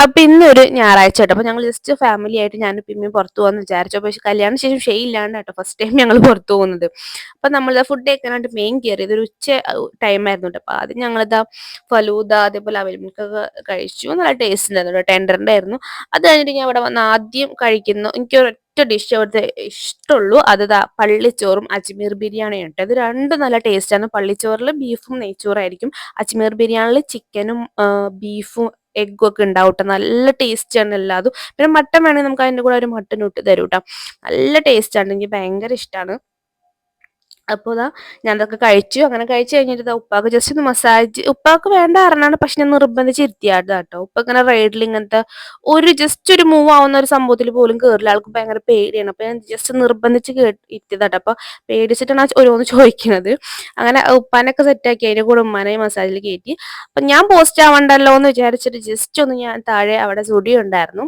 അപ്പൊ ഇന്നൊരു ഞായറാഴ്ച കേട്ടോ, അപ്പൊ ഞങ്ങൾ ജസ്റ്റ് ഫാമിലി ആയിട്ട് ഞാനും പിന്നെയും പുറത്തു പോകാന്ന് വിചാരിച്ചു. പക്ഷെ കല്യാണത്തിന് ശേഷം ഷെയ് ഇല്ലാണ്ട് കേട്ടോ ഫസ്റ്റ് ടൈം ഞങ്ങൾ പുറത്തു പോകുന്നത്. അപ്പൊ നമ്മൾ ഫുഡ് കഴിക്കാനായിട്ട് മെയിൻ കയറിയത് ഒരു ഉച്ച ടൈം ആയിരുന്നു കേട്ടോ. അപ്പൊ ആദ്യം ഞങ്ങളിതാ ഫലൂദ അതേപോലെ അവൽമിൽക്കൊക്കെ കഴിച്ചു. നല്ല ടേസ്റ്റ് ഉണ്ടായിരുന്നു കേട്ടോ, ടെൻഡറിന്റെ ആയിരുന്നു. അത് കഴിഞ്ഞിട്ട് ഞാൻ ഇവിടെ വന്ന് ആദ്യം കഴിക്കുന്നു, എനിക്ക് ഒറ്റ ഡിഷ് അവിടുത്തെ ഇഷ്ടമുള്ളൂ, അത് പള്ളിച്ചോറും അജ്മീർ ബിരിയാണിയും കേട്ടോ. ഇത് രണ്ടും നല്ല ടേസ്റ്റാണ്. പള്ളിച്ചോറിൽ ബീഫും നെയ്ച്ചോറായിരിക്കും, അജ്മീർ ബിരിയാണിയിൽ ചിക്കനും ബീഫും എഗ്ഗും ഒക്കെ ഉണ്ടാവും കേട്ടോ. നല്ല ടേസ്റ്റ് ആണ് എല്ലാതും. പിന്നെ മട്ടൻ വേണമെങ്കിൽ നമുക്ക് അതിൻ്റെ കൂടെ ഒരു മട്ടൻ ഇട്ട് തരും കേട്ടോ. നല്ല ടേസ്റ്റ് ആണ്, എനിക്ക് ഭയങ്കര ഇഷ്ടമാണ്. അപ്പോൾ ഇതാ ഞാൻ അതൊക്കെ കഴിച്ചു. അങ്ങനെ കഴിച്ചു കഴിഞ്ഞിട്ട് ഇതാ ഉപ്പാക്ക് ജസ്റ്റ് ഒന്ന് മസാജ്, ഉപ്പാക്ക് വേണ്ട പറഞ്ഞാണ്, പക്ഷെ ഞാൻ നിർബന്ധിച്ച് ഇരുത്തിയായിരുന്നു കേട്ടോ. ഉപ്പ ഇങ്ങനെ റൈഡിൽ ഇങ്ങനത്തെ ജസ്റ്റ് ഒരു മൂവ് ആവുന്ന ഒരു സംഭവത്തിൽ പോലും കയറില്ല, ആൾക്ക് ഭയങ്കര പേടിയാണ്. അപ്പൊ ഞാൻ ജസ്റ്റ് നിർബന്ധിച്ച് ഇരുത്തിയതാട്ടോ. അപ്പൊ പേടിച്ചിട്ടാണ് ഓരോന്ന് ചോദിക്കുന്നത്. അങ്ങനെ ഉപ്പാനൊക്കെ സെറ്റാക്കി അതിന്റെ കൂടെ ഉമ്മാനെ മസാജിൽ കയറ്റി. അപ്പൊ ഞാൻ പോസ്റ്റ് ആവണ്ടല്ലോ എന്ന് വിചാരിച്ചിട്ട് ജസ്റ്റ് ഒന്ന് ഞാൻ താഴെ അവിടെ സ്റ്റുഡിയോ ഉണ്ടായിരുന്നു,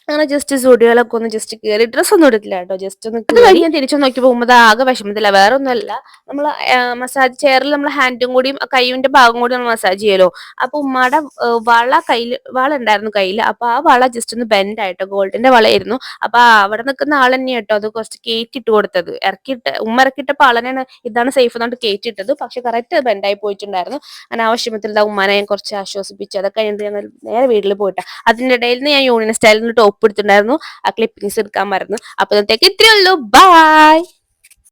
അങ്ങനെ ജസ്റ്റ് സ്റ്റുഡിയോയിലൊക്കെ ഒന്ന് ജസ്റ്റ് കയറി, ഡ്രസ്സ് ഒന്നും എടുത്തില്ല കേട്ടോ, ജസ്റ്റ് ഒന്ന് കയറി. ഞാൻ തിരിച്ചു നോക്കി പോകുമ്പോൾ ആകെ വിഷമത്തില്ല, വേറെ ഒന്നുമല്ല. നമ്മൾ മസാജ് ചെയറിൽ നമ്മൾ ഹാൻഡും കൂടിയും കൈയിന്റെ ഭാഗം കൂടി നമ്മൾ മസാജ് ചെയ്യലോ. അപ്പൊ ഉമ്മയുടെ വള ഉണ്ടായിരുന്നു കയ്യിൽ. അപ്പൊ ആ വള ജസ്റ്റ് ഒന്ന് ബെൻഡ് ആയിട്ടോ, ഗോൾഡിന്റെ വളയായിരുന്നു. അപ്പൊ അവിടെ നിൽക്കുന്ന ആൾ തന്നെ കേട്ടോ അത് കുറച്ച് കേറ്റിട്ട് കൊടുത്തത്. ഉമ്മ ഇറക്കിയിട്ടപ്പോൾ ആളെന്നാണ് ഇതാണ് സേഫ് എന്നിട്ട് കേറ്റിട്ടത്, പക്ഷെ കറക്റ്റ് ബെൻഡായി പോയിട്ടുണ്ടായിരുന്നു. അങ്ങനെ ആവശ്യത്തിൽ ഉമ്മാനെ ഞാൻ കുറച്ച് ആശ്വസിപ്പിച്ചു. അതൊക്കെ കഴിഞ്ഞിട്ട് ഞങ്ങൾ നേരെ വീട്ടിൽ പോയിട്ടാ. അതിന്റെ ഇടയിൽ നിന്ന് ഞാൻ യൂണിയൻ സ്റ്റൈലിൽ ടോപ്പ് എടുത്തിട്ടുണ്ടായിരുന്നു, ആ ക്ലിപ്പിങ്സ് എടുക്കാൻ മറന്നു. അപ്പൊ ഇന്നത്തേക്ക് ഇത്രയേ ഉള്ളൂ, ബൈ.